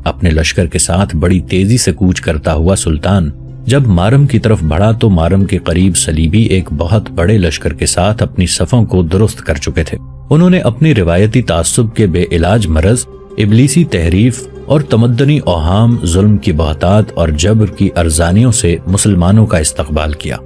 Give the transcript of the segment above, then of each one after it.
اپنے لشکر کے ساتھ بڑی تیزی سے کوچ کرتا ہوا سلطان جب مارم کی طرف بڑھا تو مارم کے قریب صلیبی ایک بہت بڑے لشکر کے ساتھ اپنی صفوں کو درست کر چکے تھے۔ انہوں نے اپنی روایتی تعصب کے بے علاج مرض، ابلیسی تحریف اور تمدنی اوہام، ظلم کی بہتات اور جبر کی ارزانیوں سے مسلمانوں کا استقبال کیا۔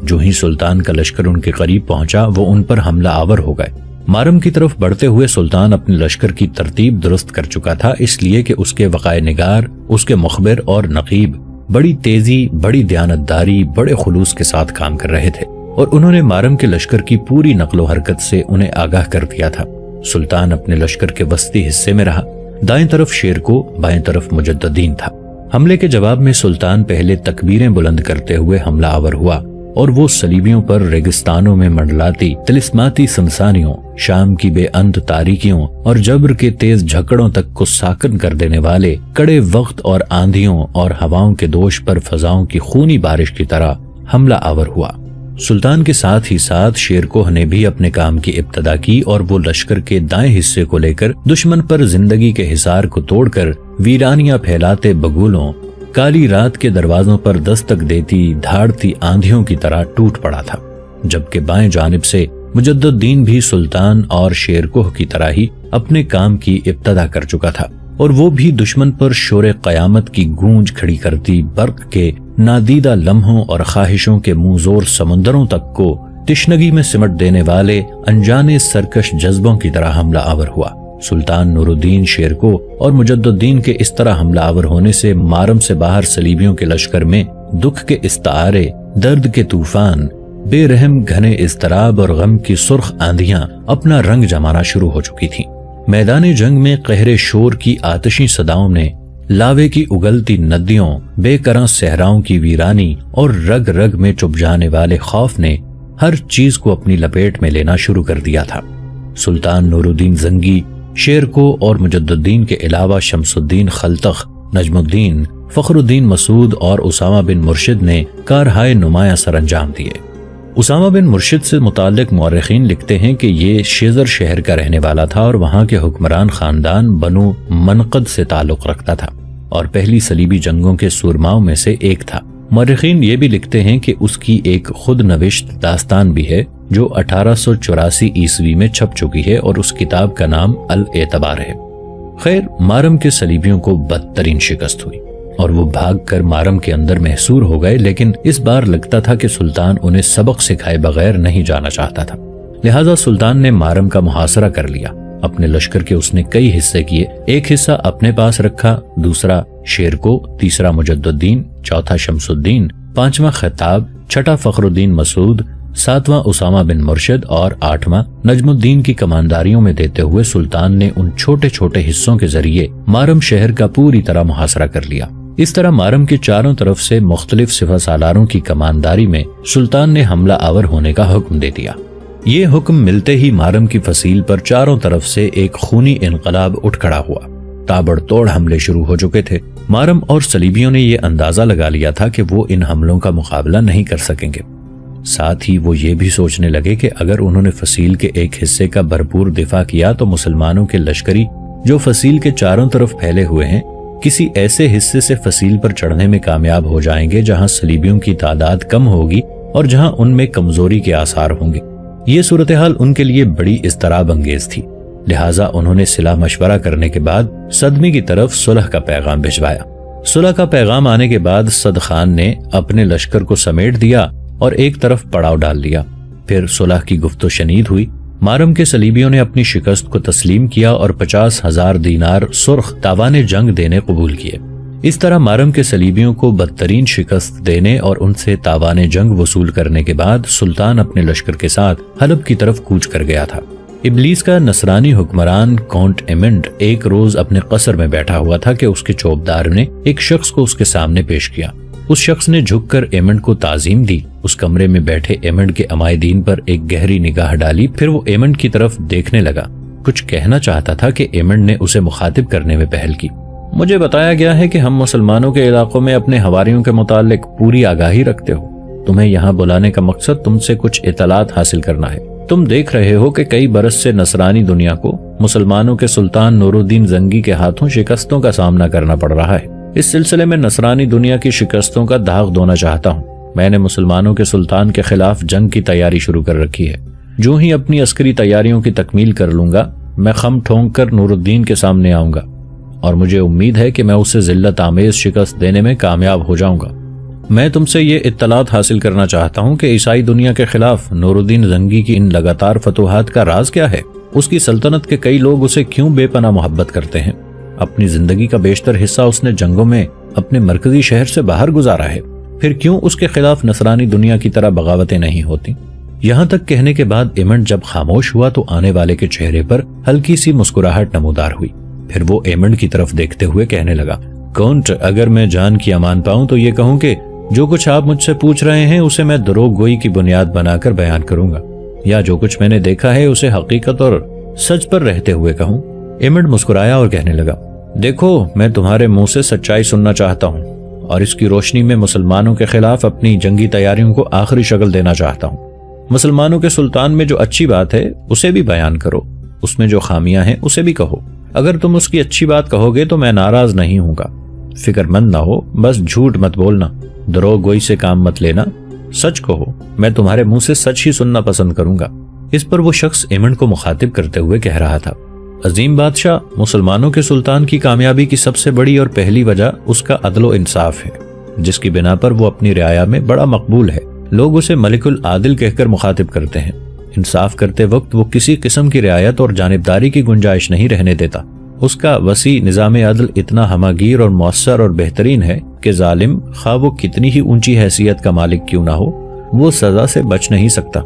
جو ہی سلطان کا لشکر ان کے قریب پہنچا وہ ان پر حملہ آور ہو گئے۔ مارم کی طرف بڑھتے ہوئے سلطان اپنے لشکر کی ترتیب درست کر چکا تھا، اس لیے کہ اس کے وقائے نگار، اس کے مخبر اور نقیب بڑی تیزی، بڑی دیانتداری، بڑے خلوص کے ساتھ کام کر رہے تھے اور انہوں نے مارم کے لشکر کی پوری نقل و حرکت سے انہیں آگاہ کر دیا تھا۔ سلطان اپنے لشکر کے وسطی حصے میں رہا، دائیں طرف شیرکو، بائیں طرف مجددین تھا۔ حملے کے جواب میں سلطان پہلے تکبیریں بلند کرتے ہوئے حملہ آور ہوا اور وہ صلیبیوں پر ریگستانوں میں منڈلاتی طلسماتی سنسانیوں، شام کی بے اند تاریکیوں اور جبر کے تیز جھکڑوں تک کو ساکن کر دینے والے کڑے وقت اور آندھیوں اور ہواؤں کے دوش پر فضاؤں کی خونی بارش کی طرح حملہ آور ہوا۔ سلطان کے ساتھ ہی ساتھ شیرکوہ نے بھی اپنے کام کی ابتدا کی اور وہ لشکر کے دائیں حصے کو لے کر دشمن پر زندگی کے حصار کو توڑ کر ویرانیاں پھیلاتے بگولوں، کالی رات کے دروازوں پر دستک دیتی دھاڑتی آندھیوں کی طرح ٹوٹ پڑا تھا، جبکہ بائیں جانب سے مجددین بھی سلطان اور شیرکوہ کی طرح ہی اپنے کام کی ابتدا کر چکا تھا، اور وہ بھی دشمن پر شور قیامت کی گونج کھڑی کرتی برق کے نادیدہ لمحوں اور خواہشوں کے منہ زور سمندروں تک کو تشنگی میں سمٹ دینے والے انجانے سرکش جذبوں کی طرح حملہ آور ہوا۔ سلطان نور الدین شیرکوہ اور مجددین کے اس طرح حملہ آور ہونے سے مارم سے باہر صلیبیوں کے لشکر میں دکھ کے استعارے، درد کے طوفان، بے رحم گھنے اضطراب اور غم کی سرخ آندھیاں اپنا رنگ جمانا شروع ہو چکی تھیں۔ میدان جنگ میں قہر شور کی آتشی صداؤں نے، لاوے کی اگلتی ندیوں، بے کراں صحراؤں کی ویرانی اور رگ رگ میں چپ جانے والے خوف نے ہر چیز کو اپنی لپیٹ میں لینا شروع کر دیا تھا۔ سلطان نور الدین زنگی، شیرکوہ اور مجددین کے علاوہ شمس الدین خلتخ، نجم الدین، فخر الدین مسعود اور اسامہ بن مرشد نے کارہائے نمایاں سر انجام دیے۔ اسامہ بن مرشد سے متعلق مورخین لکھتے ہیں کہ یہ شیزر شہر کا رہنے والا تھا اور وہاں کے حکمران خاندان بنو منقد سے تعلق رکھتا تھا اور پہلی صلیبی جنگوں کے سورماؤں میں سے ایک تھا۔ مورخین یہ بھی لکھتے ہیں کہ اس کی ایک خود نوشت داستان بھی ہے جو 1884 عیسوی میں چھپ چکی ہے اور اس کتاب کا نام الاعتبار ہے۔ خیر، مارم کے صلیبیوں کو بدترین شکست ہوئی اور وہ بھاگ کر مارم کے اندر محصور ہو گئے، لیکن اس بار لگتا تھا کہ سلطان انہیں سبق سکھائے بغیر نہیں جانا چاہتا تھا، لہٰذا سلطان نے مارم کا محاصرہ کر لیا۔ اپنے لشکر کے اس نے کئی حصے کیے، ایک حصہ اپنے پاس رکھا، دوسرا شیرکوہ، تیسرا مجددین، چوتھا شمس الدین، پانچواں خطاب، چھٹا فخر الدین مسعود، ساتواں اسامہ بن مرشد اور آٹھواں نجم الدین کی کمانداریوں میں دیتے ہوئے سلطان نے ان چھوٹے چھوٹے حصوں کے ذریعے مارم شہر کا پوری طرح محاصرہ کر لیا۔ اس طرح مارم کے چاروں طرف سے مختلف سپہ سالاروں کی کمانداری میں سلطان نے حملہ آور ہونے کا حکم دے دیا۔ یہ حکم ملتے ہی مارم کی فصیل پر چاروں طرف سے ایک خونی انقلاب اٹھ کھڑا ہوا۔ تابڑ توڑ حملے شروع ہو چکے تھے۔ مارم اور صلیبیوں نے یہ اندازہ لگا لیا تھا کہ وہ ان حملوں کا مقابلہ نہیں کر سکیں گے۔ ساتھ ہی وہ یہ بھی سوچنے لگے کہ اگر انہوں نے فصیل کے ایک حصے کا بھرپور دفاع کیا تو مسلمانوں کے لشکری جو فصیل کے چاروں طرف پھیلے ہوئے ہیں کسی ایسے حصے سے فصیل پر چڑھنے میں کامیاب ہو جائیں گے جہاں صلیبیوں کی تعداد کم ہوگی اور جہاں ان میں کمزوری کے آثار ہوں گے۔ یہ صورتحال ان کے لیے بڑی اضطراب انگیز تھی، لہٰذا انہوں نے صلاح مشورہ کرنے کے بعد صدمی کی طرف صلح کا پیغام بھجوایا۔ صلح کا پیغام آنے کے بعد صد خان نے اپنے لشکر کو سمیٹ دیا اور ایک طرف پڑاؤ ڈال لیا۔ پھر صلح کی گفت و شنید ہوئی۔ مارم کے صلیبیوں نے اپنی شکست کو تسلیم کیا اور 50,000 دینار سرخ تاوان جنگ دینے قبول کیے۔ اس طرح مارم کے صلیبیوں کو بدترین شکست دینے اور ان سے تاوان جنگ وصول کرنے کے بعد سلطان اپنے لشکر کے ساتھ حلب کی طرف کوچ کر گیا تھا۔ ابلیس کا نصرانی حکمران کونٹ ایمنڈ ایک روز اپنے قصر میں بیٹھا ہوا تھا کہ اس کے چوبدار نے ایک شخص کو اس کے سامنے پیش کیا۔ اس شخص نے جھک کر ایمنڈ کو تعظیم دی۔ اس کمرے میں بیٹھے ایمنڈ کے عمائدین پر ایک گہری نگاہ ڈالی، پھر وہ ایمنڈ کی طرف دیکھنے لگا۔ کچھ کہنا چاہتا تھا کہ ایمنڈ نے اسے مخاطب کرنے میں پہل کی۔ مجھے بتایا گیا ہے کہ ہم مسلمانوں کے علاقوں میں اپنے حواریوں کے متعلق پوری آگاہی رکھتے ہو۔ تمہیں یہاں بلانے کا مقصد تم سے کچھ اطلاعات حاصل کرنا ہے۔ تم دیکھ رہے ہو کہ کئی برس سے نصرانی دنیا کو مسلمانوں کے سلطان نور الدین زنگی کے ہاتھوں شکستوں کا سامنا کرنا پڑ رہا ہے۔ اس سلسلے میں نصرانی دنیا کی شکستوں کا داغ دھونا چاہتا ہوں۔ میں نے مسلمانوں کے سلطان کے خلاف جنگ کی تیاری شروع کر رکھی ہے۔ جو ہی اپنی عسکری تیاریوں کی تکمیل کر لوں گا، میں خم ٹھونک کر نور الدین کے سامنے آؤں گا، اور مجھے امید ہے کہ میں اسے ذلت آمیز شکست دینے میں کامیاب ہو جاؤں گا۔ میں تم سے یہ اطلاعات حاصل کرنا چاہتا ہوں کہ عیسائی دنیا کے خلاف نور الدین زنگی کی ان لگاتار فتوحات کا راز کیا ہے؟ اس کی سلطنت کے کئی لوگ اسے کیوں بے پناہ محبت کرتے ہیں؟ اپنی زندگی کا بیشتر حصہ اس نے جنگوں میں اپنے مرکزی شہر سے باہر گزارا ہے، پھر کیوں اس کے خلاف نصرانی دنیا کی طرح بغاوتیں نہیں ہوتی؟ یہاں تک کہنے کے بعد ایمنڈ جب خاموش ہوا تو آنے والے کے چہرے پر ہلکی سی مسکراہٹ نمودار ہوئی۔ پھر وہ ایمنڈ کی طرف دیکھتے ہوئے کہنے لگا، کونٹ، اگر میں جان کی امان پاؤں تو یہ کہوں کہ جو کچھ آپ مجھ سے پوچھ رہے ہیں اسے میں دروغ گوئی کی بنیاد بنا کر بیان کروں گا، یا جو کچھ میں نے دیکھا ہے اسے حقیقت اور سچ پر رہتے ہوئے کہوں۔ ایمنڈ مسکرایا اور کہنے لگا، دیکھو، میں تمہارے منہ سے سچائی سننا چاہتا ہوں، اور اس کی روشنی میں مسلمانوں کے خلاف اپنی جنگی تیاریوں کو آخری شکل دینا چاہتا ہوں۔ مسلمانوں کے سلطان میں جو اچھی بات ہے اسے بھی بیان کرو، اس میں جو خامیاں ہیں اسے بھی کہو۔ اگر تم اس کی اچھی بات کہو گے تو میں ناراض نہیں ہوں گا۔ فکر مند نہ ہو، بس جھوٹ مت بولنا، دروغ گوئی سے کام مت لینا، سچ کہو، میں تمہارے منہ سے سچ ہی سننا پسند کروں گا۔ اس پر وہ شخص ایمنڈ کو مخاطب کرتے ہوئے کہہ رہا تھا، عظیم بادشاہ، مسلمانوں کے سلطان کی کامیابی کی سب سے بڑی اور پہلی وجہ اس کا عدل و انصاف ہے، جس کی بنا پر وہ اپنی رعایا میں بڑا مقبول ہے۔ لوگ اسے ملک العادل کہہ کر مخاطب کرتے ہیں۔ انصاف کرتے وقت وہ کسی قسم کی رعایت اور جانبداری کی گنجائش نہیں رہنے دیتا۔ اس کا وسیع نظام عدل اتنا ہماگیر اور مؤثر اور بہترین ہے کہ ظالم، خواہ وہ کتنی ہی اونچی حیثیت کا مالک کیوں نہ ہو، وہ سزا سے بچ نہیں سکتا۔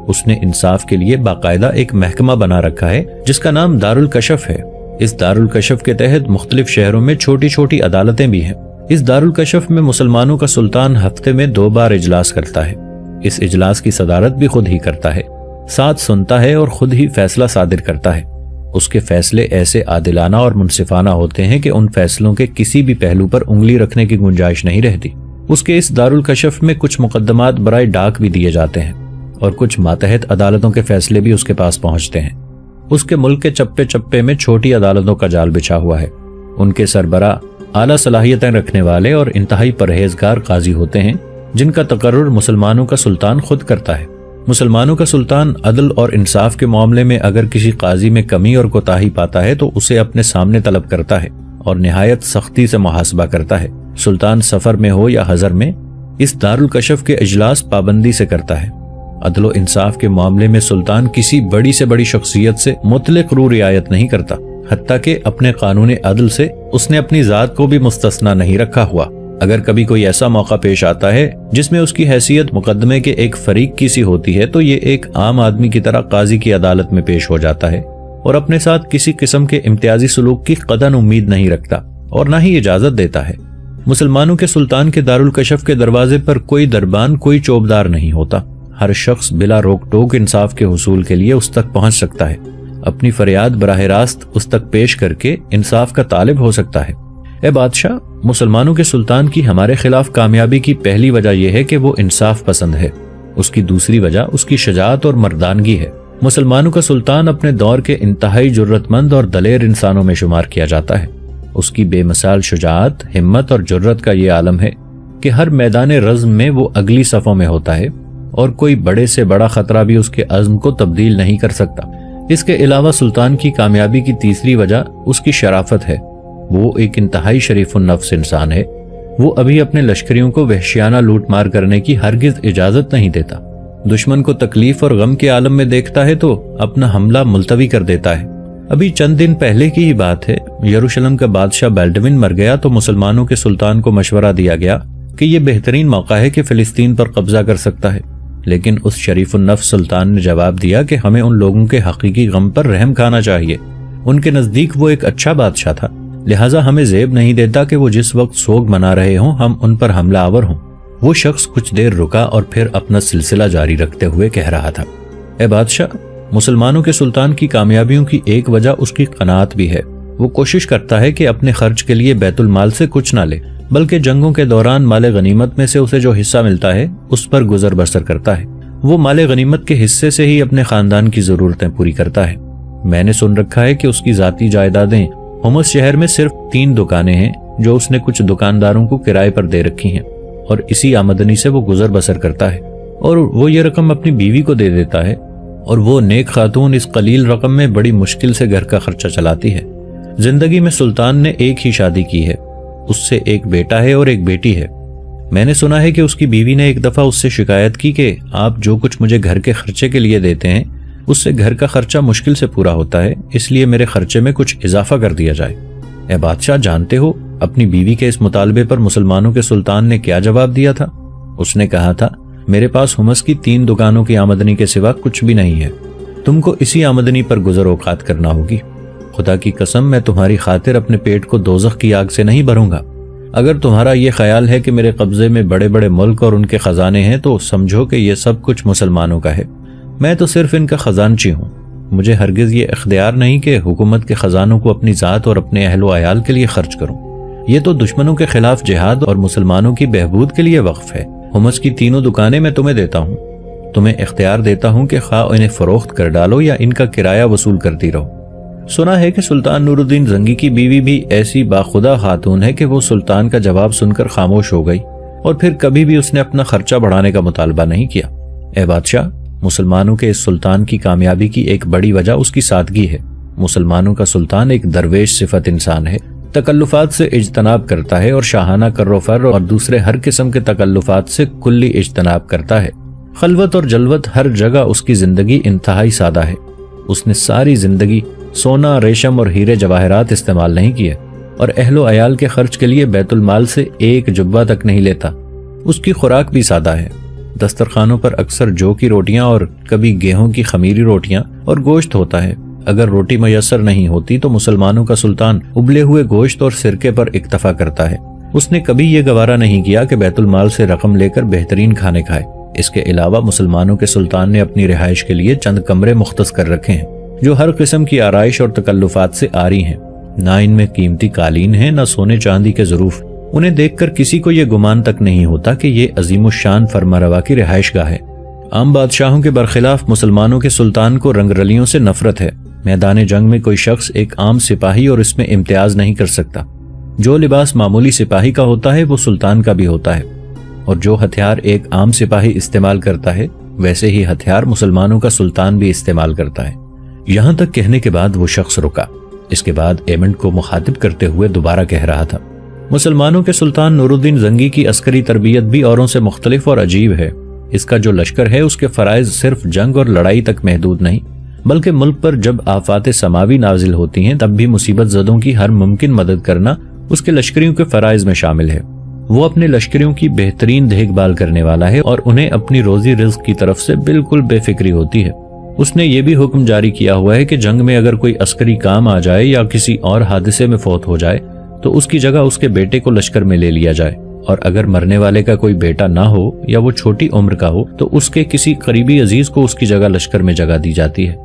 اس نے انصاف کے لیے باقاعدہ ایک محکمہ بنا رکھا ہے جس کا نام دارالکشف ہے۔ اس دارالکشف کے تحت مختلف شہروں میں چھوٹی چھوٹی عدالتیں بھی ہیں۔ اس دارالکشف میں مسلمانوں کا سلطان ہفتے میں 2 بار اجلاس کرتا ہے۔ اس اجلاس کی صدارت بھی خود ہی کرتا ہے، ساتھ سنتا ہے اور خود ہی فیصلہ صادر کرتا ہے۔ اس کے فیصلے ایسے عادلانہ اور منصفانہ ہوتے ہیں کہ ان فیصلوں کے کسی بھی پہلو پر انگلی رکھنے کی گنجائش نہیں رہتی۔ اس کے اس دارالکشف میں کچھ مقدمات برائے ڈاک بھی دیے جاتے ہیں، اور کچھ ماتحت عدالتوں کے فیصلے بھی اس کے پاس پہنچتے ہیں۔ اس کے ملک کے چپے چپے میں چھوٹی عدالتوں کا جال بچھا ہوا ہے۔ ان کے سربراہ اعلیٰ صلاحیتیں رکھنے والے اور انتہائی پرہیزگار قاضی ہوتے ہیں، جن کا تقرر مسلمانوں کا سلطان خود کرتا ہے۔ مسلمانوں کا سلطان عدل اور انصاف کے معاملے میں اگر کسی قاضی میں کمی اور کوتاہی پاتا ہے تو اسے اپنے سامنے طلب کرتا ہے اور نہایت سختی سے محاسبہ کرتا ہے۔ سلطان سفر میں ہو یا حضر میں، اس دارالکشف کے اجلاس پابندی سے کرتا ہے۔ عدل و انصاف کے معاملے میں سلطان کسی بڑی سے بڑی شخصیت سے مطلق رو رعایت نہیں کرتا، حتیٰ کہ اپنے قانون عدل سے اس نے اپنی ذات کو بھی مستثنا نہیں رکھا ہوا۔ اگر کبھی کوئی ایسا موقع پیش آتا ہے جس میں اس کی حیثیت مقدمے کے ایک فریق کی سی ہوتی ہے تو یہ ایک عام آدمی کی طرح قاضی کی عدالت میں پیش ہو جاتا ہے اور اپنے ساتھ کسی قسم کے امتیازی سلوک کی قطعاً امید نہیں رکھتا اور نہ ہی اجازت دیتا ہے۔ مسلمانوں کے سلطان کے دارالکشف کے دروازے پر کوئی دربان، کوئی چوبدار نہیں ہوتا۔ ہر شخص بلا روک ٹوک انصاف کے حصول کے لیے اس تک پہنچ سکتا ہے، اپنی فریاد براہ راست اس تک پیش کر کے انصاف کا طالب ہو سکتا ہے۔ اے بادشاہ، مسلمانوں کے سلطان کی ہمارے خلاف کامیابی کی پہلی وجہ یہ ہے کہ وہ انصاف پسند ہے۔ اس کی دوسری وجہ اس کی شجاعت اور مردانگی ہے۔ مسلمانوں کا سلطان اپنے دور کے انتہائی جرت مند اور دلیر انسانوں میں شمار کیا جاتا ہے۔ اس کی بے مثال شجاعت، ہمت اور جرت کا یہ عالم ہے کہ ہر میدان رزم میں وہ اگلی صفوں میں ہوتا ہے اور کوئی بڑے سے بڑا خطرہ بھی اس کے عزم کو تبدیل نہیں کر سکتا۔ اس کے علاوہ سلطان کی کامیابی کی تیسری وجہ اس کی شرافت ہے۔ وہ ایک انتہائی شریف النفس انسان ہے۔ وہ ابھی اپنے لشکریوں کو وحشیانہ لوٹ مار کرنے کی ہرگز اجازت نہیں دیتا۔ دشمن کو تکلیف اور غم کے عالم میں دیکھتا ہے تو اپنا حملہ ملتوی کر دیتا ہے۔ ابھی چند دن پہلے کی ہی بات ہے، یروشلم کا بادشاہ بیلڈون مر گیا تو مسلمانوں کے سلطان کو مشورہ دیا گیا کہ یہ بہترین موقع ہے کہ فلسطین پر قبضہ کر سکتا ہے، لیکن اس شریف النفس سلطان نے جواب دیا کہ ہمیں ان لوگوں کے حقیقی غم پر رحم کھانا چاہیے۔ ان کے نزدیک وہ ایک اچھا بادشاہ تھا، لہٰذا ہمیں زیب نہیں دیتا کہ وہ جس وقت سوگ منا رہے ہوں ہم ان پر حملہ آور ہوں۔ وہ شخص کچھ دیر رکا اور پھر اپنا سلسلہ جاری رکھتے ہوئے کہہ رہا تھا، اے بادشاہ، مسلمانوں کے سلطان کی کامیابیوں کی ایک وجہ اس کی قناعت بھی ہے۔ وہ کوشش کرتا ہے کہ اپنے خرچ کے لیے بیت المال سے کچھ نہ لے، بلکہ جنگوں کے دوران مال غنیمت میں سے اسے جو حصہ ملتا ہے اس پر گزر بسر کرتا ہے۔ وہ مال غنیمت کے حصے سے ہی اپنے خاندان کی ضرورتیں پوری کرتا ہے۔ میں نے سن رکھا ہے کہ اس کی ذاتی جائیدادیں ہومس شہر میں صرف 3 دکانیں ہیں جو اس نے کچھ دکانداروں کو کرائے پر دے رکھی ہیں، اور اسی آمدنی سے وہ گزر بسر کرتا ہے، اور وہ یہ رقم اپنی بیوی کو دے دیتا ہے، اور وہ نیک خاتون اس قلیل رقم میں بڑی مشکل سے گھر کا خرچہ چلاتی ہے۔ زندگی میں سلطان نے ایک ہی شادی کی ہے، اس سے ایک بیٹا ہے اور ایک بیٹی ہے۔ میں نے سنا ہے کہ اس کی بیوی نے ایک دفعہ اس سے شکایت کی کہ آپ جو کچھ مجھے گھر کے خرچے کے لیے دیتے ہیں اس سے گھر کا خرچہ مشکل سے پورا ہوتا ہے، اس لیے میرے خرچے میں کچھ اضافہ کر دیا جائے۔ اے بادشاہ، جانتے ہو اپنی بیوی کے اس مطالبے پر مسلمانوں کے سلطان نے کیا جواب دیا تھا؟ اس نے کہا تھا، میرے پاس ہومس کی 3 دکانوں کی آمدنی کے سوا کچھ بھی نہیں ہے، تم کو اسی آمدنی پر گزر اوقات کرنا ہوگی۔ خدا کی قسم، میں تمہاری خاطر اپنے پیٹ کو دوزخ کی آگ سے نہیں بھروں گا۔ اگر تمہارا یہ خیال ہے کہ میرے قبضے میں بڑے بڑے ملک اور ان کے خزانے ہیں تو سمجھو کہ یہ سب کچھ مسلمانوں کا ہے، میں تو صرف ان کا خزانچی ہوں۔ مجھے ہرگز یہ اختیار نہیں کہ حکومت کے خزانوں کو اپنی ذات اور اپنے اہل و عیال کے لیے خرچ کروں، یہ تو دشمنوں کے خلاف جہاد اور مسلمانوں کی بہبود کے لیے وقف ہے۔ ہومس کی 3 دکانیں میں تمہیں دیتا ہوں، تمہیں اختیار دیتا ہوں کہ خواہ انہیں فروخت کر ڈالو یا ان کا کرایہ وصول کرتی رہو۔ سنا ہے کہ سلطان نور الدین زنگی کی بیوی بھی ایسی باخدا خاتون ہے کہ وہ سلطان کا جواب سن کر خاموش ہو گئی اور پھر کبھی بھی اس نے اپنا خرچہ بڑھانے کا مطالبہ نہیں کیا۔ اے بادشاہ، مسلمانوں کے اس سلطان کی کامیابی کی ایک بڑی وجہ اس کی سادگی ہے۔ مسلمانوں کا سلطان ایک درویش صفت انسان ہے، تکلفات سے اجتناب کرتا ہے اور شاہانہ کر و فر اور دوسرے ہر قسم کے تکلفات سے کلی اجتناب کرتا ہے۔ خلوت اور جلوت ہر جگہ اس کی زندگی انتہائی سادہ ہے۔ اس نے ساری زندگی سونا، ریشم اور ہیرے جواہرات استعمال نہیں کیے اور اہل و عیال کے خرچ کے لیے بیت المال سے ایک جبہ تک نہیں لیتا۔ اس کی خوراک بھی سادہ ہے، دسترخوانوں پر اکثر جو کی روٹیاں اور کبھی گیہوں کی خمیری روٹیاں اور گوشت ہوتا ہے۔ اگر روٹی میسر نہیں ہوتی تو مسلمانوں کا سلطان ابلے ہوئے گوشت اور سرکے پر اکتفا کرتا ہے۔ اس نے کبھی یہ گوارا نہیں کیا کہ بیت المال سے رقم لے کر بہترین کھانے کھائے۔ اس کے علاوہ مسلمانوں کے سلطان نے اپنی رہائش کے لیے چند کمرے مختص کر رکھے ہیں جو ہر قسم کی آرائش اور تکلفات سے آری ہیں۔ نہ ان میں قیمتی قالین ہیں، نہ سونے چاندی کے ظروف۔ انہیں دیکھ کر کسی کو یہ گمان تک نہیں ہوتا کہ یہ عظیم الشان فرمانروا کی رہائش گاہ ہے۔ عام بادشاہوں کے برخلاف مسلمانوں کے سلطان کو رنگ رلیوں سے نفرت ہے۔ میدان جنگ میں کوئی شخص ایک عام سپاہی اور اس میں امتیاز نہیں کر سکتا۔ جو لباس معمولی سپاہی کا ہوتا ہے وہ سلطان کا بھی ہوتا ہے، اور جو ہتھیار ایک عام سپاہی استعمال کرتا ہے ویسے ہی ہتھیار مسلمانوں کا سلطان بھی استعمال کرتا ہے۔ یہاں تک کہنے کے بعد وہ شخص رکا۔ اس کے بعد ایمنڈ کو مخاطب کرتے ہوئے دوبارہ کہہ رہا تھا، مسلمانوں کے سلطان نور الدین زنگی کی عسکری تربیت بھی اوروں سے مختلف اور عجیب ہے۔ اس کا جو لشکر ہے اس کے فرائض صرف جنگ اور لڑائی تک محدود نہیں، بلکہ ملک پر جب آفات سماوی نازل ہوتی ہیں تب بھی مصیبت زدوں کی ہر ممکن مدد کرنا اس کے لشکریوں کے فرائض میں شامل ہے۔ وہ اپنے لشکریوں کی بہترین دیکھ بھال کرنے والا ہے اور انہیں اپنی روزی رزق کی طرف سے بالکل بے فکری ہوتی ہے۔ اس نے یہ بھی حکم جاری کیا ہوا ہے کہ جنگ میں اگر کوئی عسکری کام آ جائے یا کسی اور حادثے میں فوت ہو جائے تو اس کی جگہ اس کے بیٹے کو لشکر میں لے لیا جائے، اور اگر مرنے والے کا کوئی بیٹا نہ ہو یا وہ چھوٹی عمر کا ہو تو اس کے کسی قریبی عزیز کو اس کی جگہ لشکر میں جگہ دی جاتی ہے۔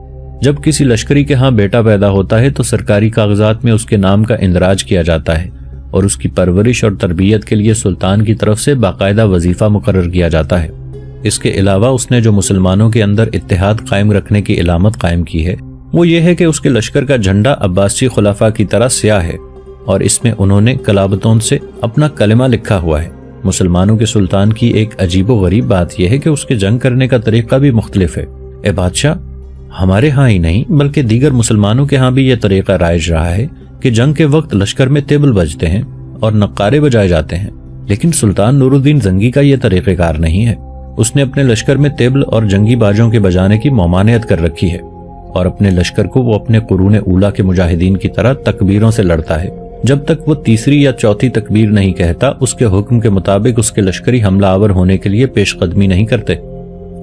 جب کسی لشکری کے ہاں بیٹا پیدا ہوتا ہے تو سرکاری کاغذات میں اس کے نام کا اندراج کیا جاتا ہے اور اس کی پرورش اور تربیت کے لیے سلطان کی طرف سے باقاعدہ وظیفہ مقرر کیا جاتا ہے۔ اس کے علاوہ اس نے جو مسلمانوں کے اندر اتحاد قائم رکھنے کی علامت قائم کی ہے وہ یہ ہے کہ اس کے لشکر کا جھنڈا عباسی خلفاء کی طرح سیاہ ہے اور اس میں انہوں نے کلابتون سے اپنا کلمہ لکھا ہوا ہے۔ مسلمانوں کے سلطان کی ایک عجیب و غریب بات یہ ہے کہ اس کے جنگ کرنے کا طریقہ بھی مختلف ہے۔ اے بادشاہ، ہمارے ہاں ہی نہیں بلکہ دیگر مسلمانوں کے ہاں بھی یہ طریقہ رائج رہا ہے کہ جنگ کے وقت لشکر میں طبل بجتے ہیں اور نقارے بجائے جاتے ہیں، لیکن سلطان نور الدین زنگی کا یہ طریقہ کار نہیں ہے۔ اس نے اپنے لشکر میں طبل اور جنگی باجوں کے بجانے کی ممانعت کر رکھی ہے اور اپنے لشکر کو وہ اپنے قرون اولیٰ کے مجاہدین کی طرح تکبیروں سے لڑتا ہے۔ جب تک وہ تیسری یا چوتھی تکبیر نہیں کہتا اس کے حکم کے مطابق اس کے لشکری حملہ آور ہونے کے لیے پیش قدمی نہیں کرتے۔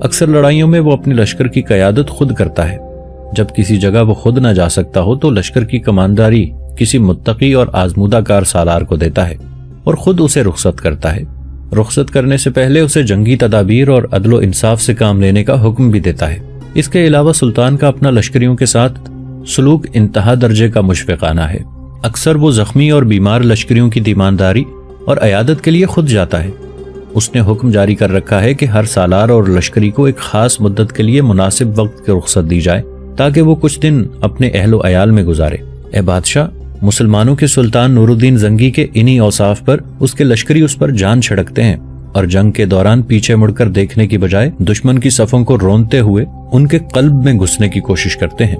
اکثر لڑائیوں میں وہ اپنے لشکر کی قیادت خود کرتا ہے۔ جب کسی جگہ وہ خود نہ جا سکتا ہو تو لشکر کی کمانداری کسی متقی اور آزمودہ کار سالار کو دیتا ہے اور خود اسے رخصت کرتا ہے۔ رخصت کرنے سے پہلے اسے جنگی تدابیر اور عدل و انصاف سے کام لینے کا حکم بھی دیتا ہے۔ اس کے علاوہ سلطان کا اپنا لشکریوں کے ساتھ سلوک انتہا درجے کا مشفقانہ ہے۔ اکثر وہ زخمی اور بیمار لشکریوں کی تیمارداری اور عیادت کے لیے خود جاتا ہے۔ اس نے حکم جاری کر رکھا ہے کہ ہر سالار اور لشکری کو ایک خاص مدت کے لیے مناسب وقت کی رخصت دی جائے تاکہ وہ کچھ دن اپنے اہل و عیال میں گزارے۔ اے بادشاہ، مسلمانوں کے سلطان نور الدین زنگی کے انہی اوصاف پر اس کے لشکری اس پر جان چھڑکتے ہیں اور جنگ کے دوران پیچھے مڑ کر دیکھنے کی بجائے دشمن کی صفوں کو رونتے ہوئے ان کے قلب میں گھسنے کی کوشش کرتے ہیں۔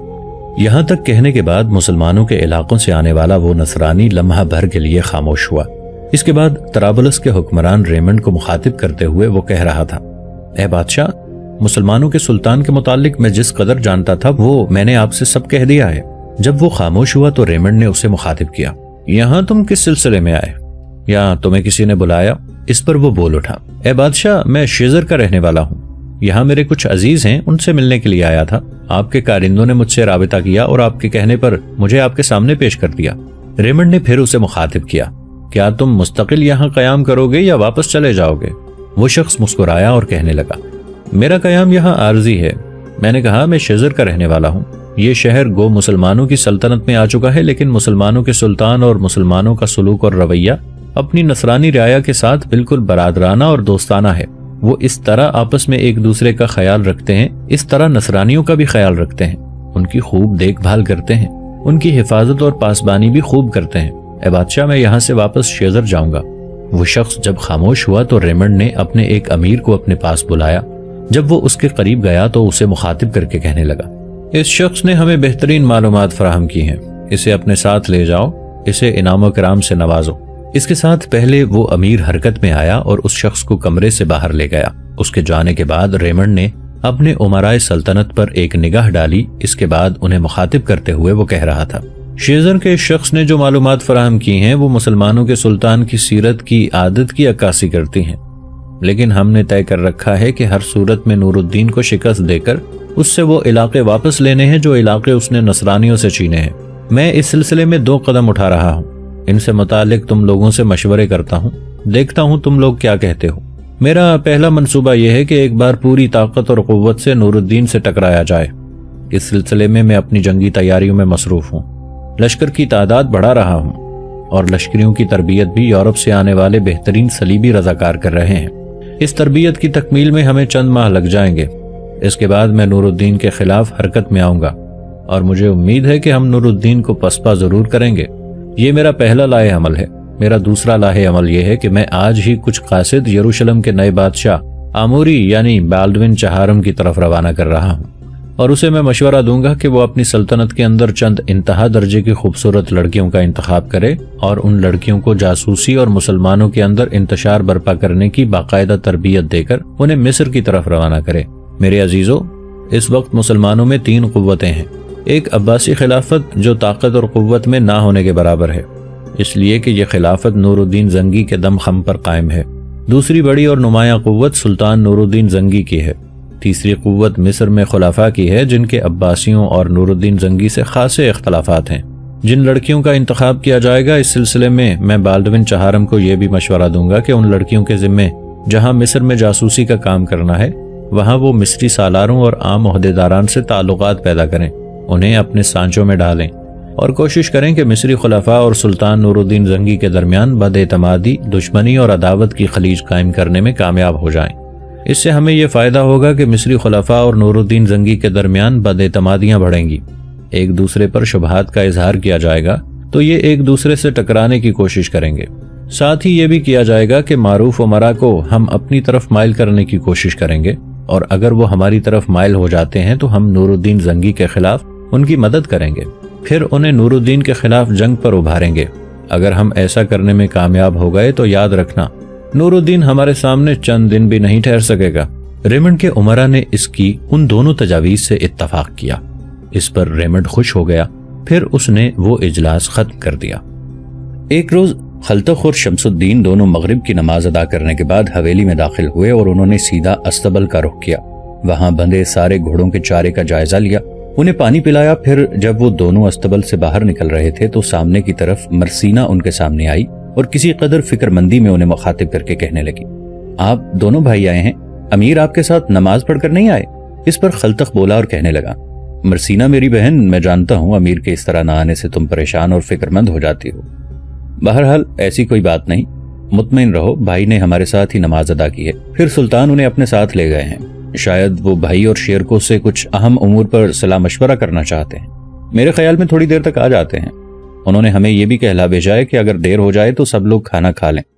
یہاں تک کہنے کے بعد مسلمانوں کے علاقوں سے آنے والا وہ نصرانی لمحہ بھر کے لیے خاموش ہوا۔ اس کے بعد طرابلس کے حکمران ریمنڈ کو مخاطب کرتے ہوئے وہ کہہ رہا تھا، اے بادشاہ، مسلمانوں کے سلطان کے متعلق میں جس قدر جانتا تھا وہ میں نے آپ سے سب کہہ دیا ہے۔ جب وہ خاموش ہوا تو ریمنڈ نے اسے مخاطب کیا، یہاں تم کس سلسلے میں آئے یا تمہیں کسی نے بلایا؟ اس پر وہ بول اٹھا، اے بادشاہ، میں شیزر کا رہنے والا ہوں، یہاں میرے کچھ عزیز ہیں، ان سے ملنے کے لیے آیا تھا۔ آپ کے کارندوں نے مجھ سے رابطہ کیا اور آپ کے کہنے پر مجھے آپ کے سامنے پیش کر دیا۔ ریمنڈ نے پھر اسے مخاطب کیا، کیا تم مستقل یہاں قیام کرو گے یا واپس چلے جاؤ گے؟ وہ شخص مسکرایا اور کہنے لگا، میرا قیام یہاں عارضی ہے۔ میں نے کہا، میں شیزر کا رہنے والا ہوں۔ یہ شہر گو مسلمانوں کی سلطنت میں آ چکا ہے، لیکن مسلمانوں کے سلطان اور مسلمانوں کا سلوک اور رویہ اپنی نصرانی رعایا کے ساتھ بالکل برادرانہ اور دوستانہ ہے۔ وہ اس طرح آپس میں ایک دوسرے کا خیال رکھتے ہیں، اس طرح نصرانیوں کا بھی خیال رکھتے ہیں، ان کی خوب دیکھ بھال کرتے ہیں، ان کی حفاظت اور پاسبانی بھی خوب کرتے ہیں۔ اے بادشاہ، میں یہاں سے واپس شیزر جاؤں گا۔ وہ شخص جب خاموش ہوا تو ریمنڈ نے اپنے ایک امیر کو اپنے پاس بلایا۔ جب وہ اس کے قریب گیا تو اسے مخاطب کر کے کہنے لگا، اس شخص نے ہمیں بہترین معلومات فراہم کی ہیں، اسے اپنے ساتھ لے جاؤ، اسے انعام و کرام سے نوازو۔ اس کے ساتھ پہلے وہ امیر حرکت میں آیا اور اس شخص کو کمرے سے باہر لے گیا۔ اس کے جانے کے بعد ریمنڈ نے اپنے امرائے سلطنت پر ایک نگاہ ڈالی۔ اس کے بعد انہیں مخاطب کرتے ہوئے وہ کہہ رہا تھا، شیزر کے شخص نے جو معلومات فراہم کی ہیں وہ مسلمانوں کے سلطان کی سیرت کی عادت کی عکاسی کرتی ہیں، لیکن ہم نے طے کر رکھا ہے کہ ہر صورت میں نور الدین کو شکست دے کر اس سے وہ علاقے واپس لینے ہیں جو علاقے اس نے نصرانیوں سے چھینے ہیں۔ میں اس سلسلے میں 2 قدم اٹھا رہا ہوں، ان سے متعلق تم لوگوں سے مشورے کرتا ہوں، دیکھتا ہوں تم لوگ کیا کہتے ہو۔ میرا پہلا منصوبہ یہ ہے کہ ایک بار پوری طاقت اور قوت سے نور الدین سے ٹکرایا جائے۔ اس سلسلے میں اپنی جنگی تیاریوں میں مصروف ہوں، لشکر کی تعداد بڑھا رہا ہوں اور لشکریوں کی تربیت بھی یورپ سے آنے والے بہترین صلیبی رضاکار کر رہے ہیں۔ اس تربیت کی تکمیل میں ہمیں چند ماہ لگ جائیں گے۔ اس کے بعد میں نور الدین کے خلاف حرکت میں آؤں گا اور مجھے امید ہے کہ ہم نور الدین کو پسپا ضرور کریں گے۔ یہ میرا پہلا لاہ عمل ہے۔ میرا دوسرا لاہ عمل یہ ہے کہ میں آج ہی کچھ قاصد یروشلم کے نئے بادشاہ آموری یعنی بالڈون چہارم کی طرف روانہ کر رہا ہوں، اور اسے میں مشورہ دوں گا کہ وہ اپنی سلطنت کے اندر چند انتہا درجے کی خوبصورت لڑکیوں کا انتخاب کرے اور ان لڑکیوں کو جاسوسی اور مسلمانوں کے اندر انتشار برپا کرنے کی باقاعدہ تربیت دے کر انہیں مصر کی طرف روانہ کرے۔ میرے عزیزو، اس وقت مسلمانوں میں 3 قوتیں ہیں۔ ایک عباسی خلافت جو طاقت اور قوت میں نہ ہونے کے برابر ہے، اس لیے کہ یہ خلافت نور الدین زنگی کے دم خم پر قائم ہے۔ دوسری بڑی اور نمایاں قوت سلطان نور الدین زنگی کی ہے۔ تیسری قوت مصر میں خلفاء کی ہے جن کے عباسیوں اور نور الدین زنگی سے خاصے اختلافات ہیں۔ جن لڑکیوں کا انتخاب کیا جائے گا، اس سلسلے میں بالڈون چہارم کو یہ بھی مشورہ دوں گا کہ ان لڑکیوں کے ذمے جہاں مصر میں جاسوسی کا کام کرنا ہے، وہاں وہ مصری سالاروں اور عام عہدیداران سے تعلقات پیدا کریں، انہیں اپنے سانچوں میں ڈالیں اور کوشش کریں کہ مصری خلفاء اور سلطان نور الدین زنگی کے درمیان بد اعتمادی، دشمنی اور عداوت کی خلیج قائم کرنے میں کامیاب ہو جائیں۔ اس سے ہمیں یہ فائدہ ہوگا کہ مصری خلفاء اور نور الدین زنگی کے درمیان بد اعتمادیاں بڑھیں گی، ایک دوسرے پر شبہات کا اظہار کیا جائے گا تو یہ ایک دوسرے سے ٹکرانے کی کوشش کریں گے۔ ساتھ ہی یہ بھی کیا جائے گا کہ معروف امراء کو ہم اپنی طرف مائل کرنے کی کوشش کریں گے، اور اگر وہ ہماری طرف مائل ہو جاتے ہیں تو ہم نور الدین زنگی کے خلاف ان کی مدد کریں گے، پھر انہیں نور الدین کے خلاف جنگ پر ابھاریں گے۔ اگر ہم ایسا کرنے میں کامیاب ہو گئے تو یاد رکھنا، نور الدین ہمارے سامنے چند دن بھی نہیں ٹھہر سکے گا۔ ریمنڈ کے امراء نے اس کی ان دونوں تجاویز سے اتفاق کیا۔ اس پر ریمنڈ خوش ہو گیا، پھر اس نے وہ اجلاس ختم کر دیا۔ ایک روز خلتخ اور شمس الدین دونوں مغرب کی نماز ادا کرنے کے بعد حویلی میں داخل ہوئے اور انہوں نے سیدھا استبل کا رخ کیا۔ وہاں بندھے سارے گھوڑوں کے چارے کا جائزہ لیا، انہیں پانی پلایا۔ پھر جب وہ دونوں استبل سے باہر نکل رہے تھے تو سامنے کی طرف مرسینہ ان کے سامنے آئی اور کسی قدر فکر مندی میں انہیں مخاطب کر کے کہنے لگی، آپ دونوں بھائی آئے ہیں، امیر آپ کے ساتھ نماز پڑھ کر نہیں آئے؟ اس پر خلتخ بولا اور کہنے لگا، مرسینہ میری بہن، میں جانتا ہوں امیر کے اس طرح نہ آنے سے تم پریشان اور فکر مند ہو جاتی ہو، بہرحال ایسی کوئی بات نہیں، مطمئن رہو، بھائی نے ہمارے ساتھ ہی نماز ادا کی ہے۔ پھر سلطان انہیں اپنے ساتھ لے گئے ہیں۔ شاید وہ بھائی اور شیرکو سے کچھ اہم امور پر صلاح مشورہ کرنا چاہتے ہیں۔ میرے خیال میں تھوڑی دیر تک آ جاتے ہیں۔ انہوں نے ہمیں یہ بھی کہلا بھیجا ہے کہ اگر دیر ہو جائے تو سب لوگ کھانا کھا لیں۔